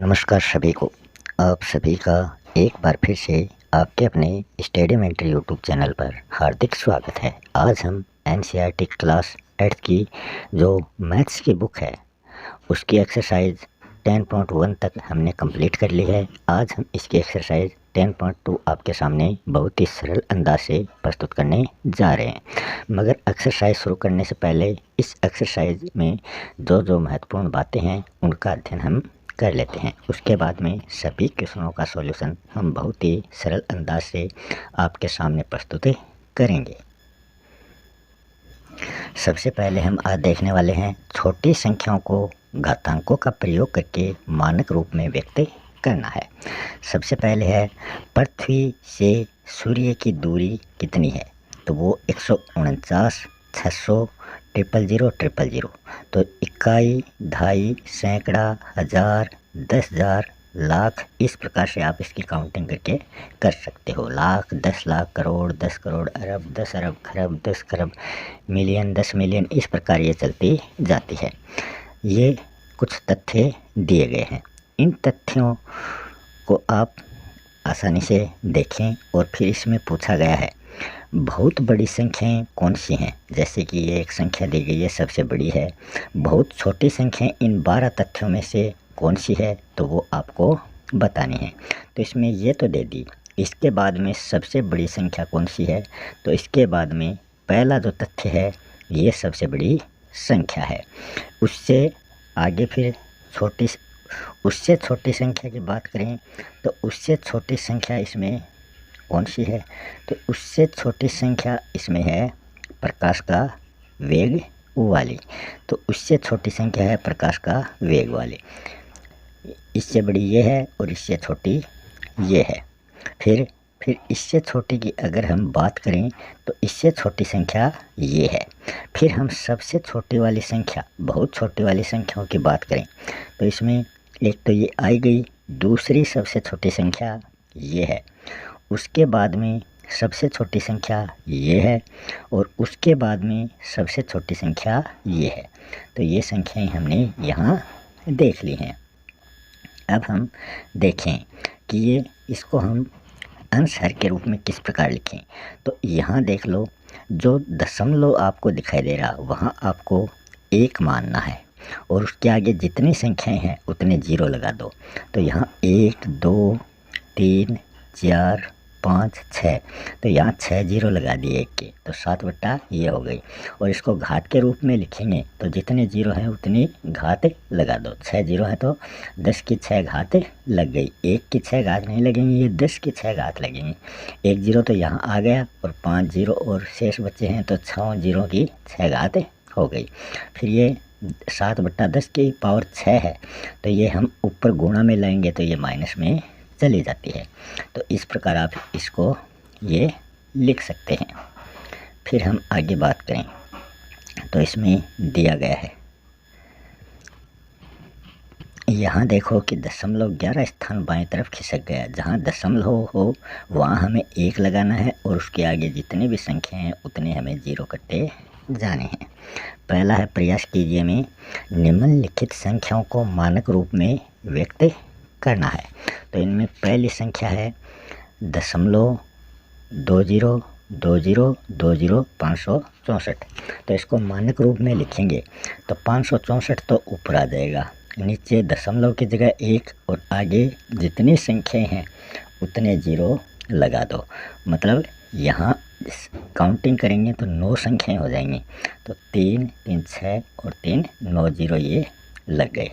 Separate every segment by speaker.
Speaker 1: नमस्कार सभी को। आप सभी का एक बार फिर से आपके अपने स्टडी मेंटर यूट्यूब चैनल पर हार्दिक स्वागत है। आज हम एनसीईआरटी क्लास 8 की जो मैथ्स की बुक है उसकी एक्सरसाइज 10.1 तक हमने कंप्लीट कर ली है। आज हम इसकी एक्सरसाइज 10.2 आपके सामने बहुत ही सरल अंदाज से प्रस्तुत करने जा रहे हैं। मगर एक्सरसाइज शुरू करने से पहले इस एक्सरसाइज में जो महत्वपूर्ण बातें हैं उनका अध्ययन हम कर लेते हैं। उसके बाद में सभी क्वेश्चनों का सॉल्यूशन हम बहुत ही सरल अंदाज से आपके सामने प्रस्तुत करेंगे। सबसे पहले हम आज देखने वाले हैं छोटी संख्याओं को घातांकों का प्रयोग करके मानक रूप में व्यक्त करना है। सबसे पहले है पृथ्वी से सूर्य की दूरी कितनी है, तो वो 149, 600, 000, 000। तो इकाई, ढाई, सैकड़ा, हजार, 10,000, लाख, इस प्रकार से आप इसकी काउंटिंग करके कर सकते हो। लाख, 10 लाख, करोड़, 10 करोड़, अरब, 10 अरब, खरब, 10 खरब, मिलियन, 10 मिलियन, इस प्रकार ये चलती जाती है। ये कुछ तथ्य दिए गए हैं। इन तथ्यों को आप आसानी से देखें और फिर इसमें पूछा गया है बहुत बड़ी संख्याएं कौन सी हैं। जैसे कि ये एक संख्या दी गई है, सबसे बड़ी है। बहुत छोटी संख्याएं इन 12 तथ्यों में से कौन सी है, तो वो आपको बतानी है। तो इसमें ये तो दे दी। इसके बाद में सबसे बड़ी संख्या कौन सी है, तो इसके बाद में पहला जो तथ्य है ये सबसे बड़ी संख्या है। उससे आगे फिर उससे छोटी संख्या की बात करें तो उससे छोटी संख्या इसमें कौन सी है, तो उससे छोटी संख्या इसमें है प्रकाश का वेग वाली। तो उससे छोटी संख्या है प्रकाश का वेग वाली। इससे बड़ी ये है और इससे छोटी ये है। फिर इससे छोटी की अगर हम बात करें तो इससे छोटी संख्या ये है। फिर हम सबसे छोटी वाली संख्या, बहुत छोटी वाली संख्याओं की बात करें तो इसमें एक तो ये आई गई, दूसरी सबसे छोटी संख्या ये है। उसके बाद में सबसे छोटी संख्या ये है और उसके बाद में सबसे छोटी संख्या ये है। तो ये संख्याएं हमने यहाँ देख ली हैं। अब हम देखें कि ये इसको हम अंश हर के रूप में किस प्रकार लिखें। तो यहाँ देख लो, जो दशमलव आपको दिखाई दे रहा वहाँ आपको 1 मानना है और उसके आगे जितनी संख्याएं हैं उतने 0 लगा दो। तो यहाँ 1, 2, 3, 4, 5, 6, तो यहाँ 6 0 लगा दिए 1 के, तो 7 बट्टा ये हो गई। और इसको घात के रूप में लिखेंगे तो जितने 0 हैं उतनी घात लगा दो। 6 0 है तो 10 की 6 घात लग गई। 1 की 6 घात नहीं लगेंगी, ये 10 की 6 घात लगेंगी। 1 0 तो यहाँ आ गया और 5 0 और शेष बच्चे हैं तो 6 0 की 6 घात हो गई। फिर ये 7 बट्टा 10 की पावर 6 है, तो ये हम ऊपर गुणा में लाएंगे तो ये माइनस में चली जाती है। तो इस प्रकार आप इसको ये लिख सकते हैं। फिर हम आगे बात करें तो इसमें दिया गया है, यहाँ देखो कि दशमलव 11 स्थान बाएं तरफ खिसक गया। जहाँ दशमलव हो वहाँ हमें 1 लगाना है और उसके आगे जितने भी संख्या हैं उतने हमें 0 करते जाने हैं। पहला है प्रयास कीजिए में निम्नलिखित संख्याओं को मानक रूप में व्यक्त करना है। तो इनमें पहली संख्या है 0.202020 तो इसको मानक रूप में लिखेंगे तो 564 तो ऊपर आ जाएगा। नीचे दशमलव की जगह 1 और आगे जितनी संख्याएं हैं उतने 0 लगा दो। मतलब यहाँ काउंटिंग करेंगे तो 9 संख्याएं हो जाएंगी। तो 3 3 6 और 3 9 0 ये लग गए।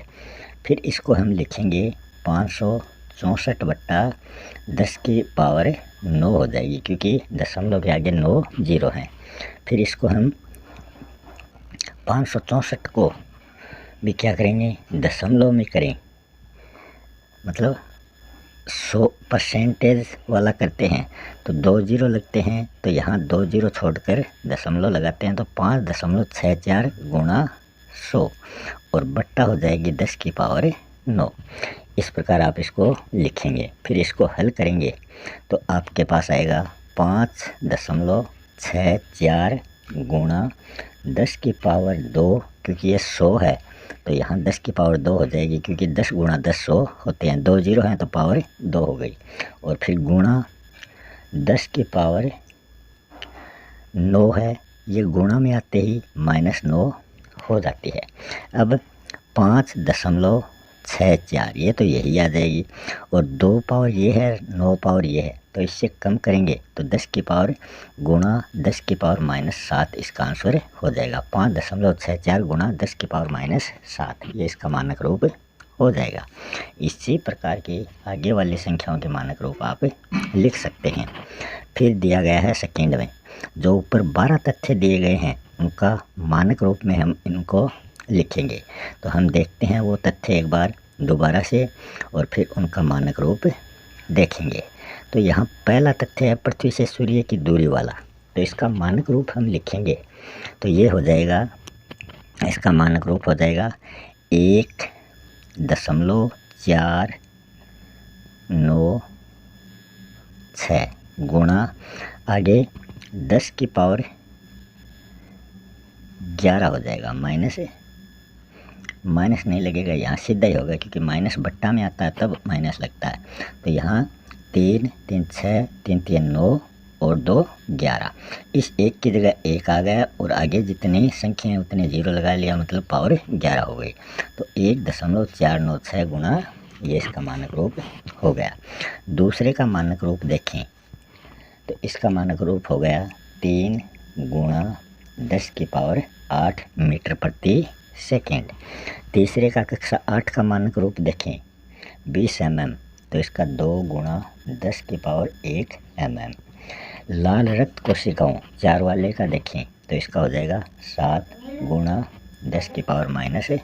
Speaker 1: फिर इसको हम लिखेंगे 564 बट्टा 10 की पावर 9 हो जाएगी, क्योंकि दशमलव के आगे 9 0 हैं। फिर इसको हम 564 को भी क्या करेंगे, दशमलव में करें, मतलब 100% वाला करते हैं तो 2 0 लगते हैं। तो यहाँ 2 0 छोड़कर दशमलव लगाते हैं तो 5.64 गुणा 100 और बट्टा हो जाएगी 10 की पावर 9। इस प्रकार आप इसको लिखेंगे। फिर इसको हल करेंगे तो आपके पास आएगा 5.64 गुणा 10 की पावर 2, क्योंकि ये 100 है तो यहाँ 10 की पावर 2 हो जाएगी, क्योंकि 10 गुणा 10 100 होते हैं, 2 जीरो हैं तो पावर 2 हो गई। और फिर गुणा 10 की पावर 9 है, ये गुणा में आते ही -9 हो जाती है। अब 5.64 ये तो यही आ जाएगी, और 2 पावर ये है, 9 पावर ये है, तो इससे कम करेंगे तो 10 की पावर गुणा 10 की पावर -7 इसका आंसर हो जाएगा। 5.64 गुणा 10 की पावर -7 ये इसका मानक रूप हो जाएगा। इसी प्रकार की आगे वाली संख्याओं के मानक रूप आप लिख सकते हैं। फिर दिया गया है सेकेंड में, जो ऊपर 12 तथ्य दिए गए हैं उनका मानक रूप में हम इनको लिखेंगे। तो हम देखते हैं वो तथ्य एक बार दोबारा से, और फिर उनका मानक रूप देखेंगे। तो यहाँ पहला तथ्य है पृथ्वी से सूर्य की दूरी वाला, तो इसका मानक रूप हम लिखेंगे। तो ये हो जाएगा, इसका मानक रूप हो जाएगा 1.496 गुणा आगे 10 की पावर 11 हो जाएगा। माइनस नहीं लगेगा, यहाँ सीधा ही होगा, क्योंकि माइनस बट्टा में आता है तब माइनस लगता है। तो यहाँ 3 3 6 3 3 9 और 2 11, इस एक की जगह 1 आ गया, और आगे जितनी संख्या है उतने जीरो लगा लिया, मतलब पावर 11 हो गई। तो 1.496 गुणा ये इसका मानक रूप हो गया। दूसरे का मानक रूप देखें तो इसका मानक रूप हो गया 3 गुणा 10 की पावर 8 मीटर प्रति सेकेंड। तीसरे का कक्षा 8 का मानक रूप देखें 20 mm, तो इसका 2 गुणा 10 की पावर 1 mm। लाल रक्त कोशिकाओं 4 वाले का देखें तो इसका हो जाएगा 7 गुणा 10 की पावर -6,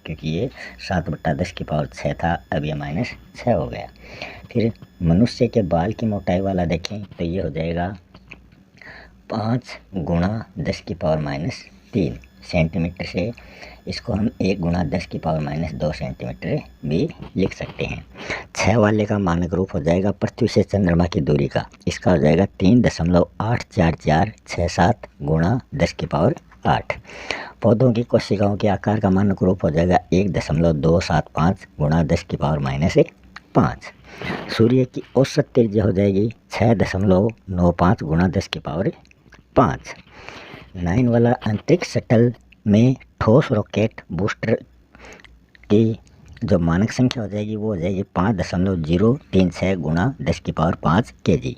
Speaker 1: क्योंकि ये 7/10 की पावर 6 था, अब ये -6 हो गया। फिर मनुष्य के बाल की मोटाई वाला देखें तो ये हो जाएगा 5 गुणा 10 की पावर -3 सेंटीमीटर से, इसको हम 1 गुणा 10 की पावर -2 सेंटीमीटर भी लिख सकते हैं। 6 वाले का मानक रूप हो जाएगा पृथ्वी से चंद्रमा की दूरी का, इसका हो जाएगा 3.84467 गुणा 10 की पावर 8। पौधों की कोशिकाओं के आकार का मानक रूप हो जाएगा 1.275 गुणा 10 की पावर -5। सूर्य की औसत त्रिज्या हो जाएगी 6.95 गुणा 10 की पावर 5। 9 वाला अंतरिक्ष शटल में ठोस रॉकेट बूस्टर की जो मानक संख्या हो जाएगी वो हो जाएगी 5.036 गुणा 10 की पावर 5 kg।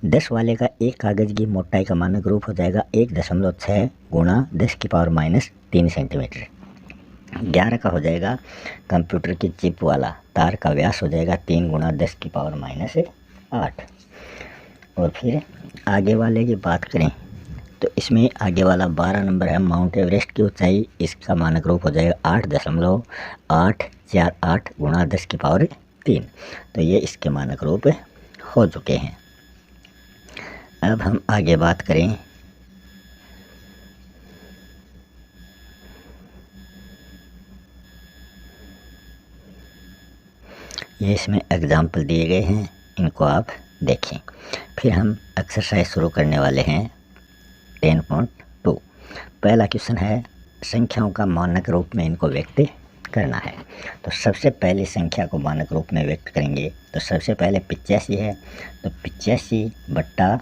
Speaker 1: 10 वाले का एक कागज़ की मोटाई का मानक रूप हो जाएगा 1.6 गुणा 10 की पावर -3 सेंटीमीटर। 11 का हो जाएगा कंप्यूटर की चिप वाला तार का व्यास हो जाएगा 3 गुणा 10 की पावर -8। और फिर आगे वाले की बात करें तो इसमें आगे वाला 12 नंबर है माउंट एवरेस्ट की ऊंचाई, इसका मानक रूप हो जाएगा 8.848 गुणा 10 की पावर 3। तो ये इसके मानक रूप हो चुके हैं। अब हम आगे बात करें ये इसमें एग्जाम्पल दिए गए हैं, इनको आप देखें। फिर हम एक्सरसाइज शुरू करने वाले हैं 10.2। पहला क्वेश्चन है संख्याओं का मानक रूप में इनको व्यक्त करना है। तो सबसे पहली संख्या को मानक रूप में व्यक्त करेंगे तो सबसे पहले 85 है, तो 85 बट्टा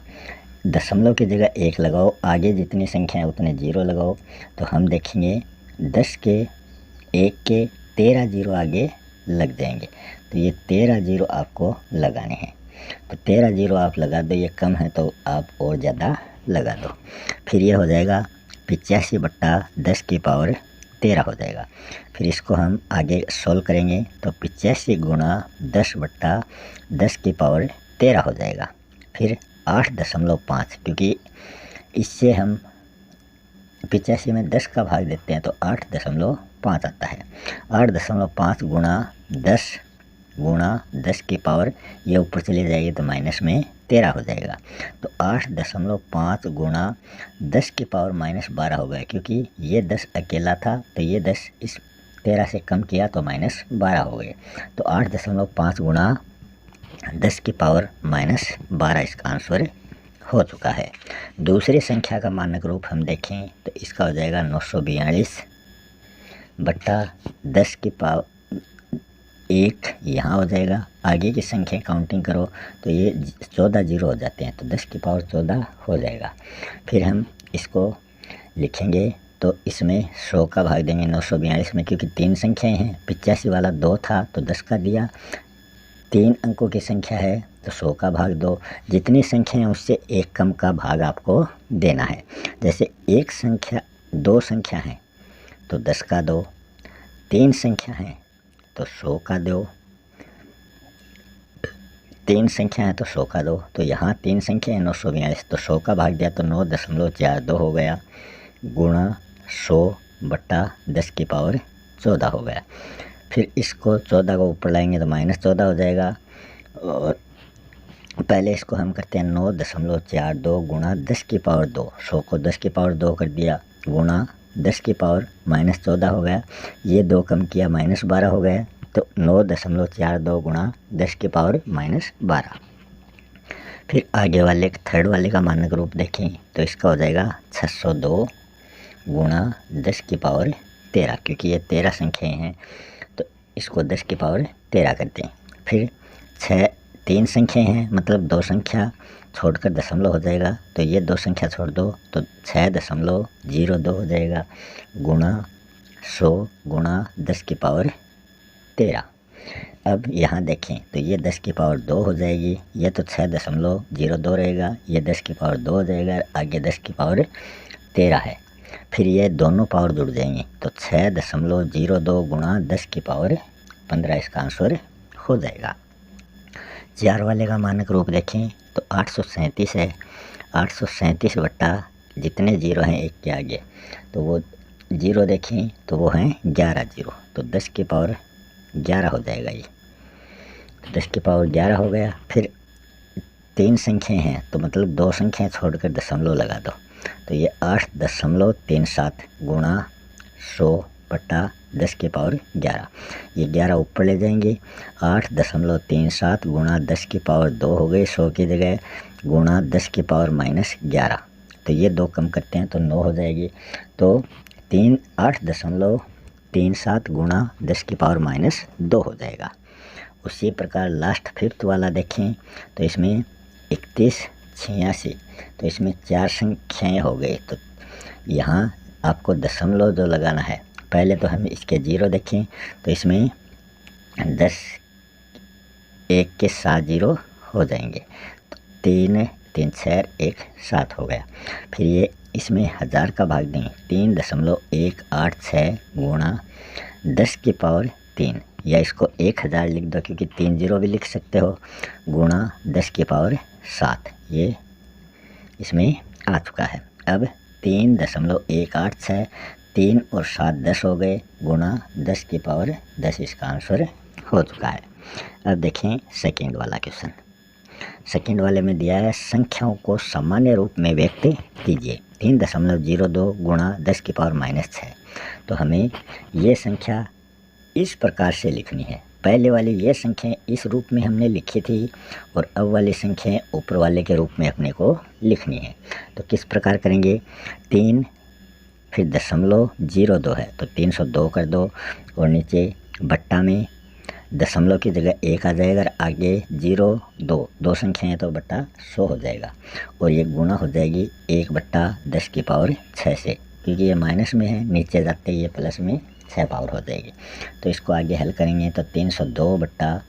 Speaker 1: दशमलव की जगह 1 लगाओ, आगे जितनी संख्या है उतने जीरो लगाओ। तो हम देखेंगे 10 के 1 के 13 जीरो आगे लग जाएंगे, तो ये 13 जीरो आपको लगाने हैं। तो 13 जीरो आप लगा दो, ये कम है तो आप और ज़्यादा लगा दो। फिर ये हो जाएगा 85 बट्टा 10 की पावर 13 हो जाएगा। फिर इसको हम आगे सोल्व करेंगे तो 85 गुणा 10 बट्टा 10 की पावर 13 हो जाएगा। फिर 8.5, क्योंकि इससे हम 85 में 10 का भाग देते हैं तो 8.5 आता है। 8.5 गुणा 10 की पावर ये ऊपर चली जाएगी तो माइनस में 13 हो जाएगा। तो 8.5 गुणा 10 की पावर -12 हो गया, क्योंकि ये 10 अकेला था तो ये 10 इस 13 से कम किया तो -12 हो गए। तो 8.5 गुणा 10 की पावर -12 इसका आंसर हो चुका है। दूसरी संख्या का मानक रूप हम देखें तो इसका हो जाएगा 942 बट्टा 10 की पावर 1 यहाँ हो जाएगा। आगे की संख्या काउंटिंग करो तो ये 14 जीरो हो जाते हैं, तो 10 की पावर 14 हो जाएगा। फिर हम इसको लिखेंगे तो इसमें 100 का भाग देंगे 942 में, क्योंकि 3 संख्याएं हैं। 85 वाला 2 था तो 10 का दिया। 3 अंकों की संख्या है तो 100 का भाग दो। जितनी संख्या है उससे एक कम का भाग आपको देना है। जैसे 2 संख्या है तो 10 का दो, 3 संख्या है तो 100 का दो, 3 संख्या है तो 100 का दो। तो यहाँ 3 संख्या है 942, तो 100 का भाग दिया तो 9.42 हो गया, गुणा 100 बट्टा 10 की पावर 14 हो गया। फिर इसको 14 को ऊपर लाएंगे तो -14 हो जाएगा। और पहले इसको हम करते हैं 9.42 गुणा 10 की पावर 2, 100 को 10 की पावर 2 कर दिया, गुणा 10 की पावर -14 हो गया। ये 2 कम किया -12 हो गया, तो 9.42 गुणा 10 की पावर -12। फिर आगे वाले थर्ड वाले का मानक रूप देखें तो इसका हो जाएगा 602 गुणा 10 की पावर 13, क्योंकि ये 13 संख्याएँ हैं तो इसको 10 की पावर 13 करते हैं। फिर 3 संख्याएँ हैं, मतलब 2 संख्या छोड़कर दशमलव हो जाएगा, तो ये 2 संख्या छोड़ दो तो 6.02 हो जाएगा, गुणा 100 गुणा 10 की पावर 13। अब यहाँ देखें तो ये 10 की पावर 2 हो जाएगी, ये तो 6.02 रहेगा, ये 10 की पावर 2 हो जाएगा, आगे 10 की पावर 13 है। फिर ये दोनों पावर जुड़ जाएंगे तो 6.02 गुणा 10 की पावर 15 इसका आंसर हो जाएगा। 4 वाले का मानक रूप देखें तो 837 है। 837 बट्टा जितने जीरो हैं एक के आगे, तो वो जीरो देखें तो वो हैं 11 जीरो, तो 10 की पावर 11 हो जाएगा। ये 10 की पावर 11 हो गया। फिर 3 संख्याएँ हैं तो मतलब 2 संख्याएँ छोड़कर दशमलव लगा दो, तो ये 8.37 गुणा 100 बट्टा 10 की पावर 11, ये 11 ऊपर ले जाएंगे। 8.37 गुणा 10 की पावर 2 हो गई 100 की जगह, गुणा 10 की पावर -11, तो ये 2 कम करते हैं तो 9 हो जाएगी। तो 8.37 गुणा 10 की पावर -2 हो जाएगा। उसी प्रकार लास्ट 5th वाला देखें तो इसमें 3186, तो इसमें 4 संख्याएँ हो गई, तो यहाँ आपको दशमलव जो लगाना है, पहले तो हम इसके जीरो देखें तो इसमें 10 1 के 7 जीरो हो जाएंगे, तो 3 3 6 1 7 हो गया। फिर ये इसमें 1000 का भाग दें 3.186 गुणा 10 की पावर 3, या इसको 1000 लिख दो क्योंकि 3 जीरो भी लिख सकते हो, गुणा 10 की पावर 7, ये इसमें आ चुका है। अब 3.186, 3 और 7 10 हो गए, गुणा 10 की पावर 10 इसका आंसर हो चुका है। अब देखें सेकंड वाला क्वेश्चन। सेकंड वाले में दिया है संख्याओं को सामान्य रूप में व्यक्त कीजिए। 3.02 गुणा 10 की पावर -6, तो हमें ये संख्या इस प्रकार से लिखनी है। पहले वाली ये संख्याएँ इस रूप में हमने लिखी थी और अब वाली संख्याएँ ऊपर वाले के रूप में अपने को लिखनी है। तो किस प्रकार करेंगे, 3 फिर 0.02 है तो 302 कर दो, और नीचे बट्टा में दशमलव की जगह 1 आ जाएगा, आगे 0 2 संख्याएँ तो बट्टा 100 हो जाएगा, और ये गुणा हो जाएगी 1 बट्टा 10 की पावर 6 से, क्योंकि ये माइनस में है, नीचे जाते ये प्लस में 6 पावर हो जाएगी। तो इसको आगे हल करेंगे तो 302 बट्टा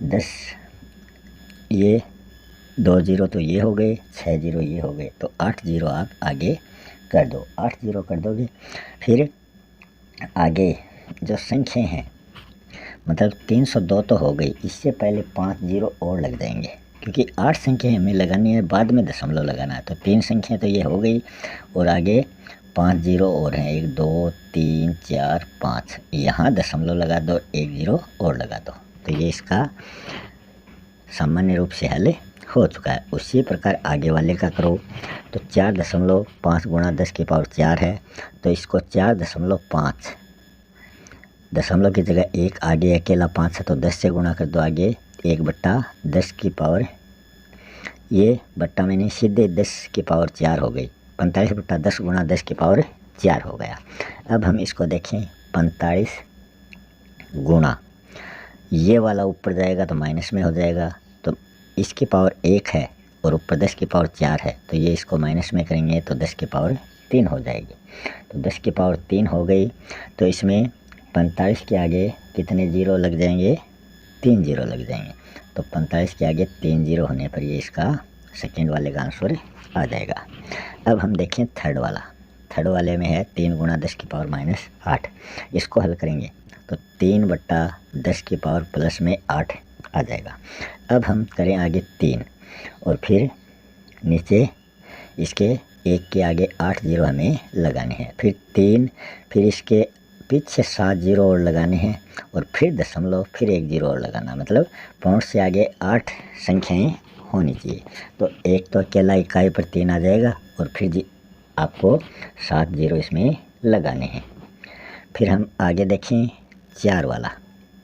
Speaker 1: 10, ये 2 जीरो तो ये हो गए, 6 जीरो ये हो गए, तो 8 जीरो आप आगे कर दो, 8 जीरो कर दोगे। फिर आगे जो संख्या हैं, मतलब 302 तो हो गई, इससे पहले 5 जीरो और लग जाएंगे, क्योंकि 8 संख्या हमें लगानी है, बाद में दशमलव लगाना है। तो 3 संख्या तो ये हो गई, और आगे 5 जीरो और हैं, 1 2 3 4 5, यहाँ दशमलव लगा दो, 1 जीरो और लगा दो, तो ये इसका सामान्य रूप से हल हो चुका है। उसी प्रकार आगे वाले का करो तो 4.5 गुणा 10 की पावर 4 है, तो इसको 4.5, दशमलव की जगह 1 आगे अकेला 5 है तो 10 से गुणा कर दो, आगे 1 बट्टा 10 की पावर, ये बट्टा में नहीं सीधे 10 की पावर 4 हो गई, 45 बट्टा 10 गुणा 10 की पावर 4 हो गया। अब हम इसको देखें 45 गुणा ये वाला ऊपर जाएगा तो माइनस में हो जाएगा, तो इसकी पावर 1 है और ऊपर 10 की पावर 4 है, तो ये इसको माइनस में करेंगे तो 10 की पावर 3 हो जाएगी। तो 10 की पावर 3 हो गई, तो इसमें 45 के आगे कितने जीरो लग जाएंगे? 3 जीरो लग जाएंगे। तो 45 के आगे 3 जीरो होने पर ये इसका सेकेंड वाले का आंसर आ जाएगा। अब हम देखें थर्ड वाला। थर्ड वाले में है 3 गुणा 10 की पावर -8। इसको हल करेंगे तो 3 बट्टा 10 की पावर प्लस में 8 आ जाएगा। अब हम करें आगे 3 और फिर नीचे इसके 1 के आगे 8 जीरो हमें लगाने हैं, फिर 3, फिर इसके पीछे 7 जीरो और लगाने हैं और फिर दशमलव, फिर 1 जीरो और लगाना, मतलब पॉइंट से आगे 8 संख्याएं होनी चाहिए। तो एक तो अकेला इकाई पर 3 आ जाएगा और फिर आपको 7 जीरो इसमें लगाने हैं। फिर हम आगे देखें 4 वाला,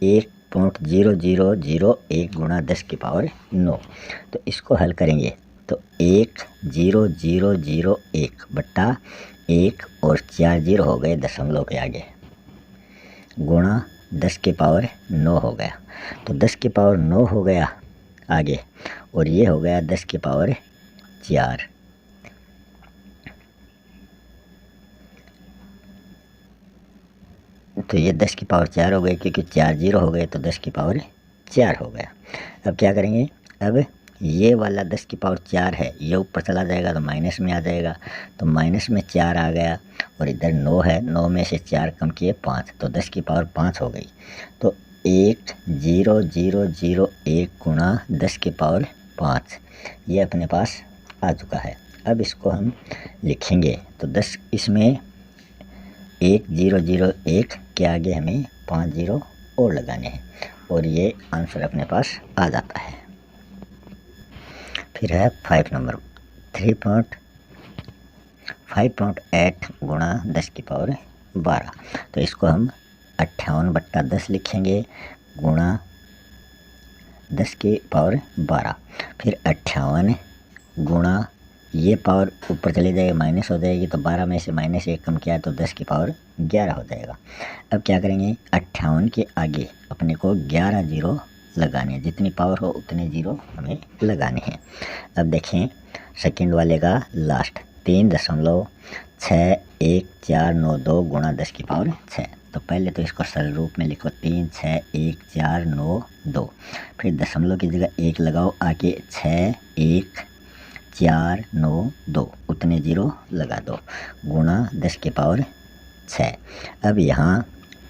Speaker 1: 1.0001 गुणा 10 की पावर 9। तो इसको हल करेंगे तो 10001 बट्टा 1 और 4 जीरो हो गए दशमलव के आगे, गुणा 10 की पावर 9 हो गया। तो 10 की पावर 9 हो गया आगे, और ये हो गया 10 की पावर 4। तो ये 10 की पावर 4 हो गई, क्योंकि 4 जीरो हो गए तो 10 की पावर 4 हो गया। अब क्या करेंगे? अब ये वाला 10 की पावर 4 है, ये ऊपर चला जाएगा तो माइनस में आ जाएगा, तो माइनस में 4 आ गया और इधर 9 है, 9 में से 4 कम किए 5, तो 10 की पावर 5 हो गई। तो 10001 गुणा 10 की पावर 5 ये अपने पास आ चुका है। अब इसको हम लिखेंगे तो 10 इसमें 1001 के आगे हमें 5 जीरो और लगाने हैं और ये आंसर अपने पास आ जाता है। फिर है 5 नंबर, 5.8 गुणा 10 की पावर 12। तो इसको हम 58 बट्टा 10 लिखेंगे गुणा 10 की पावर 12। फिर 58 गुणा ये पावर ऊपर चली जाएगी, माइनस हो जाएगी, तो 12 में से -1 कम किया तो 10 की पावर 11 हो जाएगा। अब क्या करेंगे? 58 के आगे अपने को 11 जीरो लगाने हैं, जितनी पावर हो उतने जीरो हमें लगाने हैं। अब देखें सेकंड वाले का लास्ट, 3.61492 गुणा 10 की पावर 6। तो पहले तो इसको सरल रूप में लिखो, 36142। फिर दशमलव की जगह 1 लगाओ, आगे 61492 उतने जीरो लगा दो, गुणा 10 की पावर 6। अब यहाँ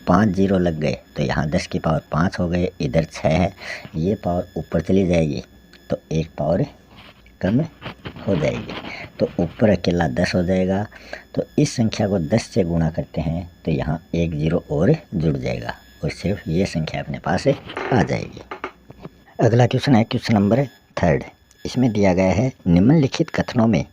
Speaker 1: 5 जीरो लग गए तो यहाँ 10 की पावर 5 हो गए, इधर 6 है, ये पावर ऊपर चली जाएगी तो एक पावर कम हो जाएगी, तो ऊपर अकेला 10 हो जाएगा। तो इस संख्या को 10 से गुणा करते हैं तो यहाँ 1 जीरो और जुड़ जाएगा और सिर्फ ये संख्या अपने पास आ जाएगी। अगला क्वेश्चन है क्वेश्चन नंबर 3। इसमें दिया गया है निम्नलिखित कथनों में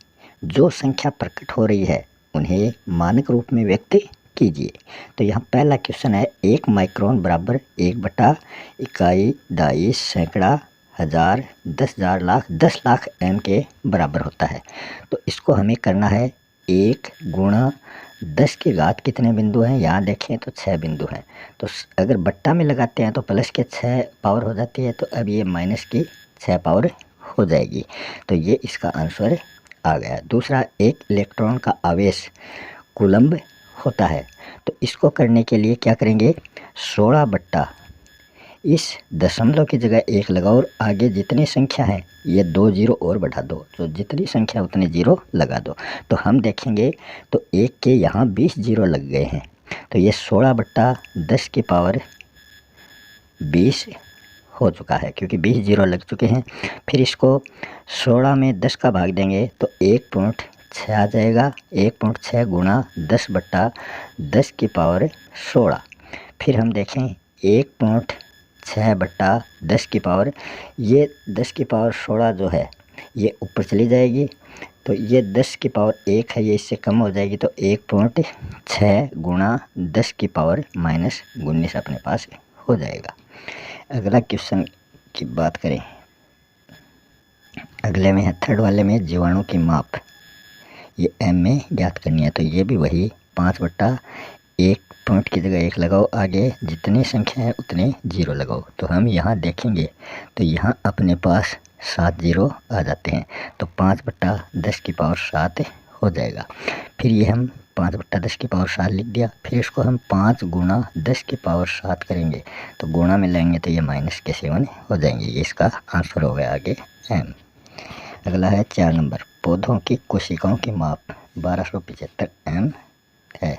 Speaker 1: जो संख्या प्रकट हो रही है उन्हें मानक रूप में व्यक्त कीजिए। तो यहाँ पहला क्वेश्चन है 1 माइक्रोन बराबर 1 बटा इकाई, दाई, सैकड़ा, हज़ार, 10,000, लाख, 10 लाख एम के बराबर होता है। तो इसको हमें करना है 1 गुणा 10 की घात कितने बिंदु हैं? यहाँ देखें तो 6 बिंदु हैं, तो अगर बट्टा में लगाते हैं तो प्लस के 6 पावर हो जाती है, तो अब ये माइनस की 6 पावर हो जाएगी, तो ये इसका आंसर आ गया। दूसरा, एक इलेक्ट्रॉन का आवेश कूलम्ब होता है, तो इसको करने के लिए क्या करेंगे? 16 बट्टा इस दशमलव की जगह 1 लगाओ और आगे जितनी संख्या है ये 2 जीरो और बढ़ा दो, तो जितनी संख्या उतने जीरो लगा दो। तो हम देखेंगे तो 1 के यहाँ 20 जीरो लग गए हैं, तो ये 16 बट्टा 10 की पावर 20 हो चुका है, क्योंकि 20 जीरो लग चुके हैं। फिर इसको 16 में 10 का भाग देंगे तो 1.6 आ जाएगा, 1.6 गुणा 10 बट्टा 10 की पावर 16। फिर हम देखें 1.6 बट्टा 10 की पावर, ये 10 की पावर 16 जो है ये ऊपर चली जाएगी, तो ये 10 की पावर 1 है, ये इससे कम हो जाएगी, तो 1.6 गुणा 10 की पावर -19 अपने पास हो जाएगा। अगला क्वेश्चन की बात करें, अगले में है थर्ड वाले में जीवाणु की माप, ये एम में ज्ञात करनी है, तो ये भी वही 5 बट्टा एक पॉइंट की जगह 1 लगाओ, आगे जितनी संख्या है उतने 0 लगाओ। तो हम यहाँ देखेंगे तो यहाँ अपने पास 7 0 आ जाते हैं, तो 5/10⁻7 हो जाएगा। फिर ये हम 5/10⁻7 लिख दिया। फिर इसको हम 5 × 10⁻7 करेंगे, तो गुणा में लाएंगे तो ये -7 हो जाएंगे। ये इसका आंसर हो गया आगे m। अगला है 4 नंबर, पौधों की कोशिकाओं की माप 1275 m है।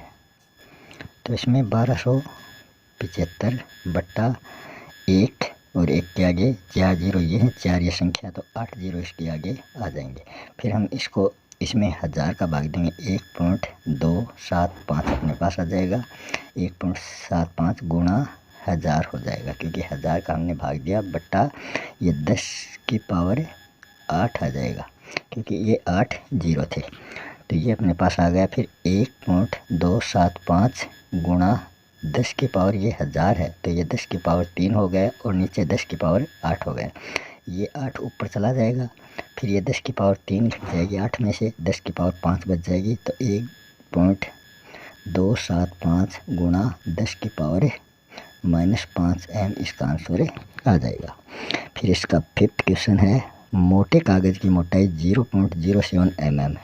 Speaker 1: तो इसमें 1275/1 और 1 के आगे 4 0 ये हैं, 4 ये संख्या, तो 8 0 इसके आगे आ जाएंगे। फिर हम इसको इसमें 1000 का भाग देंगे, 1.275 अपने पास आ जाएगा। 1.75 × 1000 हो जाएगा, क्योंकि 1000 का हमने भाग दिया बट्टा ये 10⁸ आ जाएगा, क्योंकि ये 8 0 थे, तो ये अपने पास आ गया। फिर 1.275 × 10⁻, ये 1000 है, तो ये 10⁻3 हो गया और नीचे 10⁻8 हो गया। ये 8 ऊपर चला जाएगा, फिर ये 10⁻3 घट जाएगी 8 में से, 10⁻5 बच जाएगी, तो 1.275 × 10⁻−5 m इसका आंसर आ जाएगा। फिर इसका 5th क्वेश्चन है, मोटे कागज़ की मोटाई 0.07 mm।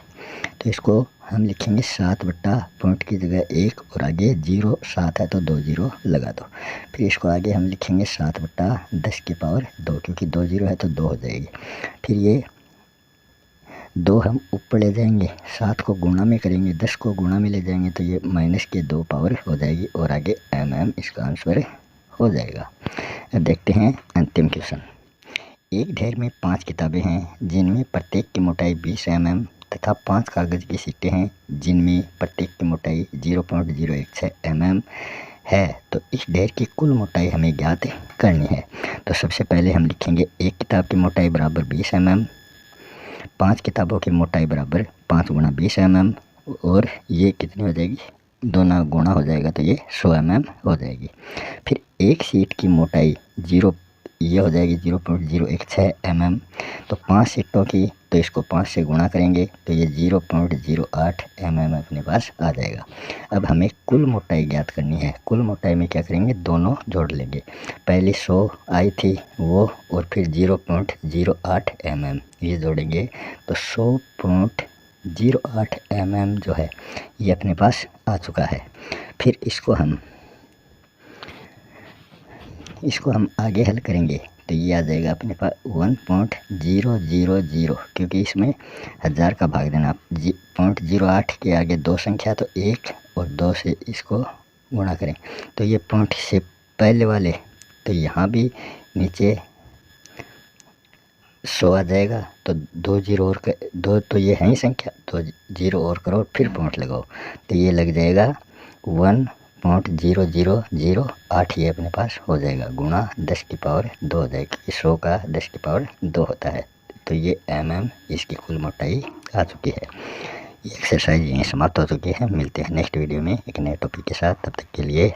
Speaker 1: तो इसको हम लिखेंगे 7 बट्टा पॉइंट की जगह 1 और आगे 0 7 है तो 2 0 लगा दो। फिर इसको आगे हम लिखेंगे 7/10⁻2, क्योंकि 2 0 है तो 2 हो जाएगी। फिर ये 2 हम ऊपर ले जाएंगे, 7 को गुणा में करेंगे, 10 को गुणा में ले जाएंगे तो ये -2 पावर हो जाएगी और आगे mm इसका आंसर हो जाएगा। अब देखते हैं अंतिम क्वेश्चन। एक ढेर में 5 किताबें हैं जिनमें प्रत्येक की मोटाई 20 mm तथा 5 कागज़ की शीटें हैं जिनमें प्रत्येक की मोटाई 0.016 mm है। तो इस ढेर की कुल मोटाई हमें ज्ञात करनी है। तो सबसे पहले हम लिखेंगे एक किताब की मोटाई बराबर 20 mm, 5 किताबों की मोटाई बराबर 5 × 20 mm, और ये कितनी हो जाएगी, दोनों गुणा हो जाएगा तो ये 100 mm हो जाएगी। फिर एक शीट की मोटाई ये हो जाएगी 0.016 mm, तो 5 शीटों की, तो इसको 5 से गुणा करेंगे तो ये 0.08 mm अपने पास आ जाएगा। अब हमें कुल मोटाई ज्ञात करनी है। कुल मोटाई में क्या करेंगे, दोनों जोड़ लेंगे। पहले 100 आई थी वो, और फिर 0.08 mm ये जोड़ेंगे तो 100.08 mm जो है ये अपने पास आ चुका है। फिर इसको हम आगे हल करेंगे तो ये आ जाएगा अपने पास 1.000, क्योंकि इसमें 1000 का भाग देना। 0.08 के आगे 2 संख्या तो 1 और 2 से इसको गुणा करें तो ये पॉइंट से पहले वाले, तो यहाँ भी नीचे 100 आ जाएगा, तो 2 0 और 2 तो ये है ही संख्या, तो 0 और करो फिर पॉइंट लगाओ तो ये लग जाएगा 1.0008 ये अपने पास हो जाएगा, गुणा 10⁻2 हो जाएगी। 100 का 10⁻2 होता है, तो ये mm इसकी कुल मोटाई आ चुकी है। ये एक्सरसाइज यहीं समाप्त हो चुकी है। मिलते हैं नेक्स्ट वीडियो में एक नए टॉपिक के साथ, तब तक के लिए